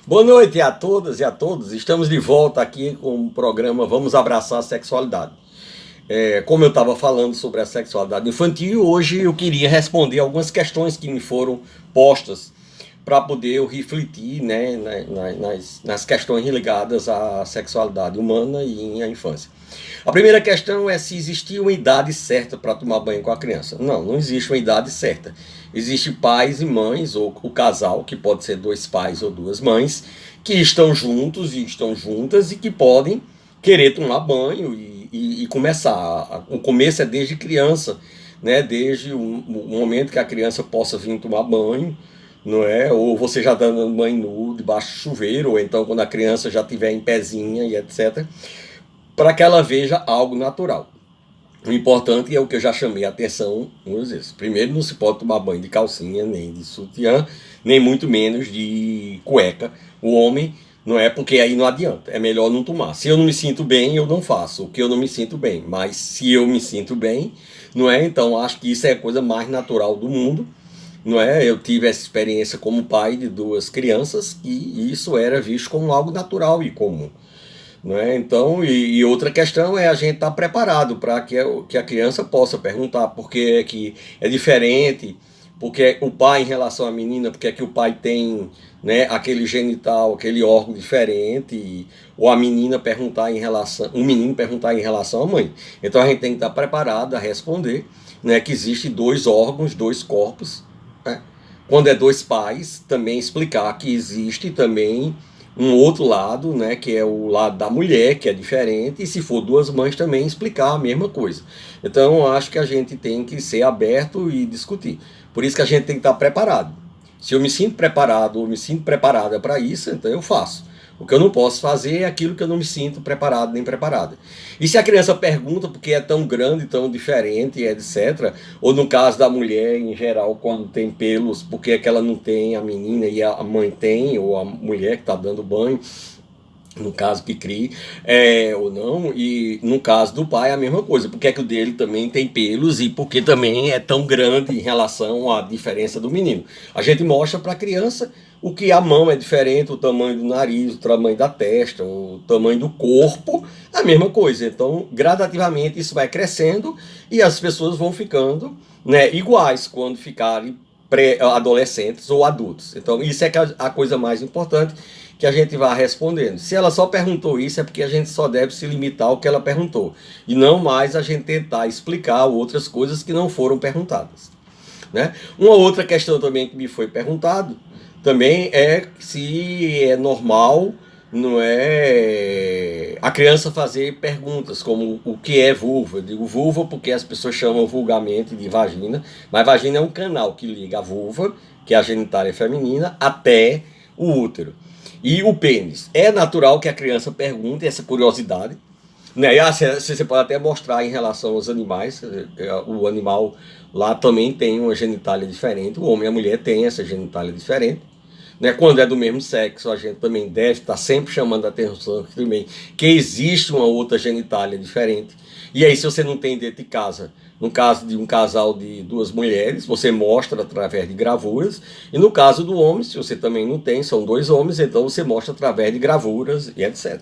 Boa noite a todas e a todos. Estamos de volta aqui com o programa Vamos Abraçar a Sexualidade. Como eu estava falando sobre a sexualidade infantil, hoje eu queria responder algumas questões que me foram postas para poder eu refletir, né, nas questões ligadas à sexualidade humana e à infância. A primeira questão é se existia uma idade certa para tomar banho com a criança. Não, não existe uma idade certa. Existe pais e mães, ou o casal, que pode ser dois pais ou duas mães, que estão juntos e estão juntas e que podem querer tomar banho e começar. O começo é desde criança, né? Desde o momento que a criança possa vir tomar banho, não é? Ou você já dando banho nu debaixo do chuveiro, ou então quando a criança já estiver em pezinha e etc., para que ela veja algo natural. O importante é o que eu já chamei a atenção muitas vezes. Primeiro, não se pode tomar banho de calcinha, nem de sutiã, nem muito menos de cueca. O homem, não é, porque aí não adianta. É melhor não tomar. Se eu não me sinto bem, eu não faço. O que eu não me sinto bem. Mas se eu me sinto bem, não é? Então acho que isso é a coisa mais natural do mundo. Não é? Eu tive essa experiência como pai de duas crianças e isso era visto como algo natural e comum. Não é? Então, e outra questão é a gente estar preparado para que a criança possa perguntar por que é que é diferente, porque o pai em relação à menina, porque é que o pai tem, né, aquele genital, aquele órgão diferente, ou a menina perguntar em relação, o menino perguntar em relação à mãe. Então a gente tem que estar preparado a responder, né, que existe dois órgãos, dois corpos, né? Quando é dois pais, também explicar que existe também um outro lado, né, que é o lado da mulher, que é diferente, e se for duas mães também explicar a mesma coisa. Então, acho que a gente tem que ser aberto e discutir. Por isso que a gente tem que estar preparado. Se eu me sinto preparado ou me sinto preparada para isso, então eu faço. O que eu não posso fazer é aquilo que eu não me sinto preparado nem preparada. E se a criança pergunta porque é tão grande, tão diferente, etc., ou no caso da mulher em geral, quando tem pelos, porque é que ela não tem, a menina e a mãe tem, ou a mulher que está dando banho, no caso que crie, ou não, e no caso do pai é a mesma coisa, porque é que o dele também tem pelos e porque também é tão grande em relação à diferença do menino. A gente mostra para a criança o que a mão é diferente, o tamanho do nariz, o tamanho da testa, o tamanho do corpo, a mesma coisa. Então, gradativamente isso vai crescendo e as pessoas vão ficando, né, iguais quando ficarem pré-adolescentes ou adultos. Então, isso é a coisa mais importante que a gente vai respondendo. Se ela só perguntou isso, é porque a gente só deve se limitar ao que ela perguntou. E não mais a gente tentar explicar outras coisas que não foram perguntadas. Né? Uma outra questão também que me foi perguntado também é se é normal, não é, a criança fazer perguntas como o que é vulva. Eu digo vulva porque as pessoas chamam vulgarmente de vagina, mas vagina é um canal que liga a vulva, que é a genitália feminina, até o útero. E o pênis. É natural que a criança pergunte essa curiosidade. Né? E você pode até mostrar em relação aos animais. O animal lá também tem uma genitália diferente. O homem e a mulher têm essa genitália diferente. Né? Quando é do mesmo sexo, a gente também deve estar sempre chamando a atenção também que existe uma outra genitália diferente. E aí, se você não tem dentro de casa, no caso de um casal de duas mulheres, você mostra através de gravuras. E no caso do homem, se você também não tem, são dois homens, então você mostra através de gravuras e etc.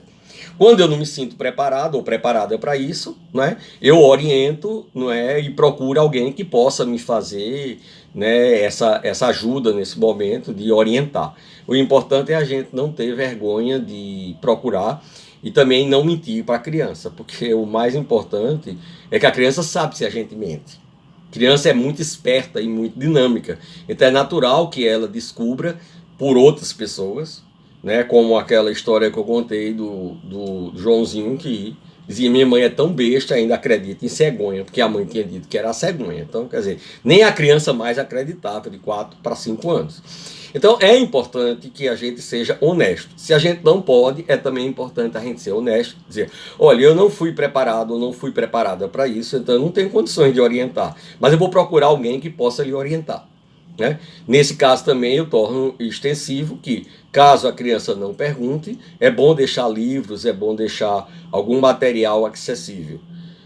Quando eu não me sinto preparado ou preparada para isso, né, eu oriento, não é, e procuro alguém que possa me fazer, né, essa ajuda nesse momento de orientar. O importante é a gente não ter vergonha de procurar e também não mentir para a criança, porque o mais importante é que a criança sabe se a gente mente. A criança é muito esperta e muito dinâmica, então é natural que ela descubra por outras pessoas, né? Como aquela história que eu contei do Joãozinho que dizia: minha mãe é tão besta, ainda acredita em cegonha, porque a mãe tinha dito que era a cegonha. Então, quer dizer, nem a criança mais acreditava de 4 para 5 anos. Então é importante que a gente seja honesto. Se a gente não pode, é também importante a gente ser honesto, dizer: olha, eu não fui preparado ou não fui preparada para isso, então eu não tenho condições de orientar, mas eu vou procurar alguém que possa lhe orientar. Né? Nesse caso também eu torno extensivo que, caso a criança não pergunte, é bom deixar livros, é bom deixar algum material acessível.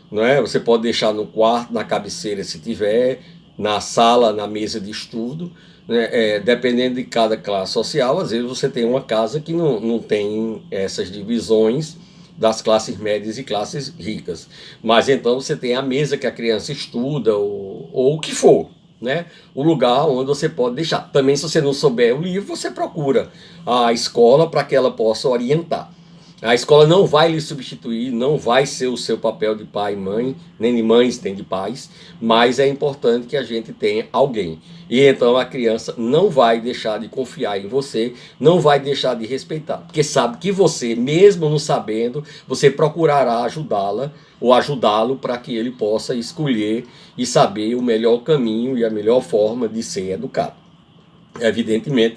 Não é? Você pode deixar no quarto, na cabeceira se tiver, na sala, na mesa de estudo, né, dependendo de cada classe social, às vezes você tem uma casa que não tem essas divisões das classes médias e classes ricas. Mas então você tem a mesa que a criança estuda, ou o que for, né? O lugar onde você pode deixar. Também, se você não souber o livro, você procura a escola para que ela possa orientar. A escola não vai lhe substituir, não vai ser o seu papel de pai e mãe, nem de mães, nem de pais, mas é importante que a gente tenha alguém. E então a criança não vai deixar de confiar em você, não vai deixar de respeitar, porque sabe que você, mesmo não sabendo, você procurará ajudá-la ou ajudá-lo para que ele possa escolher e saber o melhor caminho e a melhor forma de ser educado. Evidentemente,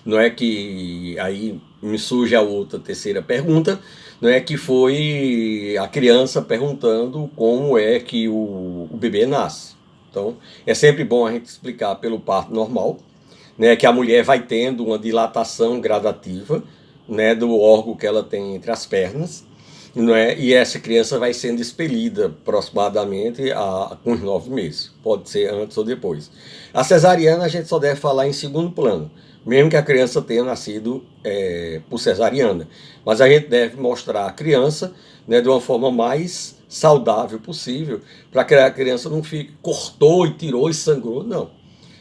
não é que aí me surge a outra terceira pergunta, não é que foi a criança perguntando como é que o bebê nasce. Então, é sempre bom a gente explicar pelo parto normal, né, que a mulher vai tendo uma dilatação gradativa, né, do órgão que ela tem entre as pernas, não é? E essa criança vai sendo expelida aproximadamente com os 9 meses. Pode ser antes ou depois. A cesariana a gente só deve falar em segundo plano, mesmo que a criança tenha nascido por cesariana. Mas a gente deve mostrar a criança, né, de uma forma mais saudável possível, para que a criança não fique, cortou e tirou e sangrou, não.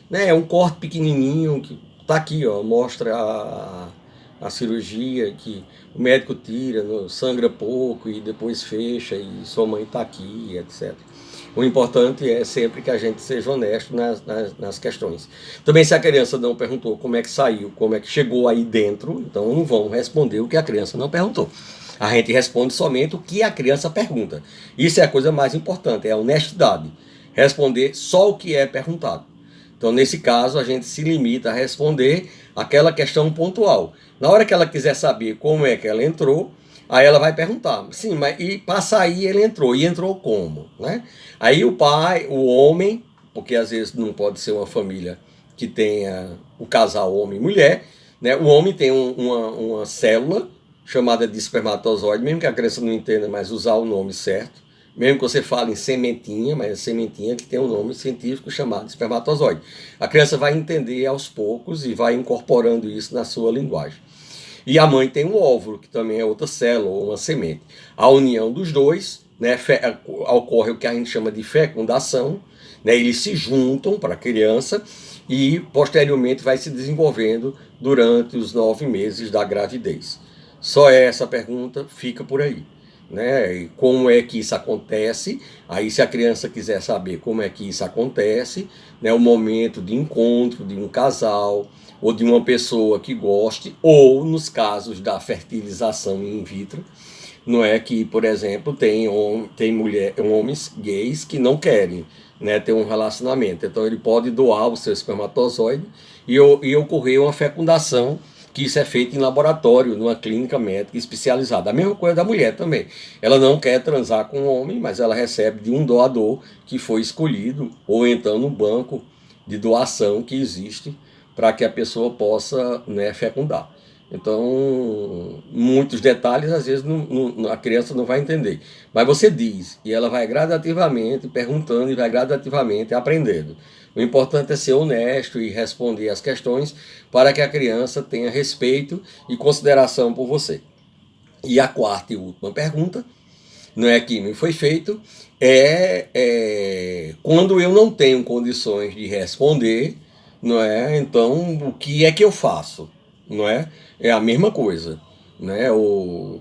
Né, é um corte pequenininho, que está aqui, ó, mostra a cirurgia, que o médico tira, sangra pouco e depois fecha e sua mãe está aqui, etc. O importante é sempre que a gente seja honesto nas questões. Também, se a criança não perguntou como é que saiu, como é que chegou aí dentro, então não vão responder o que a criança não perguntou. A gente responde somente o que a criança pergunta. Isso é a coisa mais importante, é a honestidade. Responder só o que é perguntado. Então, nesse caso, a gente se limita a responder aquela questão pontual. Na hora que ela quiser saber como é que ela entrou, aí ela vai perguntar, sim, mas e para sair ele entrou, e entrou como? Né? Aí o pai, o homem, porque às vezes não pode ser uma família que tenha o casal homem e mulher, né? O homem tem uma célula chamada de espermatozoide, mesmo que a criança não entenda, mas usar o nome certo. Mesmo que você fale em sementinha, mas é sementinha que tem um nome científico chamado espermatozoide. A criança vai entender aos poucos e vai incorporando isso na sua linguagem. E a mãe tem um óvulo, que também é outra célula, ou uma semente. A união dos dois, né, ocorre o que a gente chama de fecundação, né, eles se juntam para a criança e posteriormente vai se desenvolvendo durante os 9 meses da gravidez. Só essa pergunta fica por aí. Né? E como é que isso acontece? Aí, se a criança quiser saber como é que isso acontece, né, o momento de encontro de um casal ou de uma pessoa que goste, ou nos casos da fertilização in vitro, não é que, por exemplo, tem homens gays que não querem, né, ter um relacionamento. Então ele pode doar o seu espermatozoide e ocorrer uma fecundação, que isso é feito em laboratório, numa clínica médica especializada. A mesma coisa da mulher também. Ela não quer transar com um homem, mas ela recebe de um doador que foi escolhido, ou então no banco de doação que existe para que a pessoa possa, né, fecundar. Então, muitos detalhes, às vezes, a criança não vai entender. Mas você diz, e ela vai gradativamente perguntando e vai gradativamente aprendendo. O importante é ser honesto e responder as questões para que a criança tenha respeito e consideração por você. E a quarta e última pergunta, não é que me foi feito, quando eu não tenho condições de responder, não é? Então, o que é que eu faço? Não é? É a mesma coisa, né?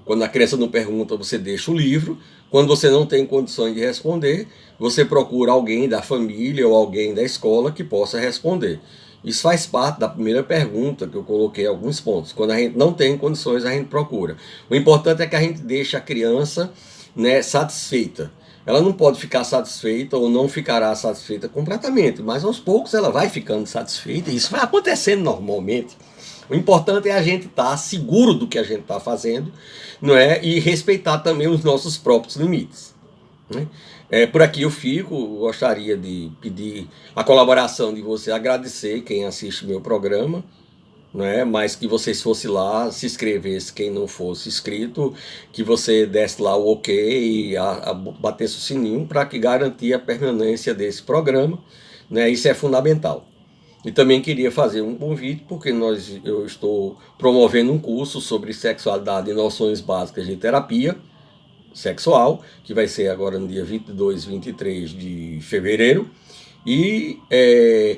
Quando a criança não pergunta, você deixa o livro. Quando você não tem condições de responder, você procura alguém da família ou alguém da escola que possa responder. Isso faz parte da primeira pergunta que eu coloquei alguns pontos. Quando a gente não tem condições, a gente procura. O importante é que a gente deixe a criança, né, satisfeita. Ela não pode ficar satisfeita ou não ficará satisfeita completamente, mas aos poucos ela vai ficando satisfeita e isso vai acontecendo normalmente. O importante é a gente estar seguro do que a gente está fazendo, não é? E respeitar também os nossos próprios limites. Né? Por aqui eu fico, gostaria de pedir a colaboração de você, agradecer quem assiste meu programa, né? Mas que vocês fossem lá, se inscrevesse quem não fosse inscrito, que você desse lá o ok e batesse o sininho para que garantir a permanência desse programa, né? Isso é fundamental. E também queria fazer um convite, porque eu estou promovendo um curso sobre sexualidade e noções básicas de terapia sexual, que vai ser agora no dia 22 e 23 de fevereiro. E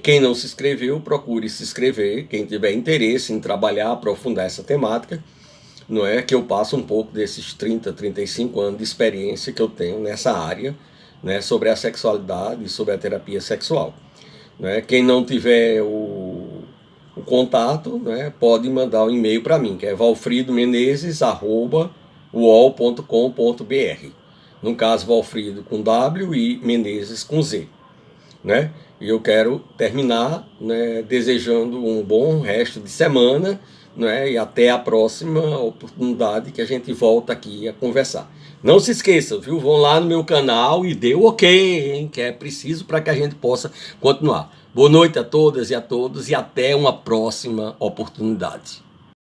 quem não se inscreveu, procure se inscrever. Quem tiver interesse em trabalhar, aprofundar essa temática, não é que eu passo um pouco desses 30, 35 anos de experiência que eu tenho nessa área, né, sobre a sexualidade e sobre a terapia sexual. Né? Quem não tiver o contato, né, pode mandar um e-mail para mim, que é valfridomenezes@uol.com.br. No caso, Valfrido com W e Menezes com Z. Né? E eu quero terminar, né, desejando um bom resto de semana, né, e até a próxima oportunidade que a gente volta aqui a conversar. Não se esqueçam, viu? Vão lá no meu canal e dê o ok, hein, que é preciso para que a gente possa continuar. Boa noite a todas e a todos e até uma próxima oportunidade.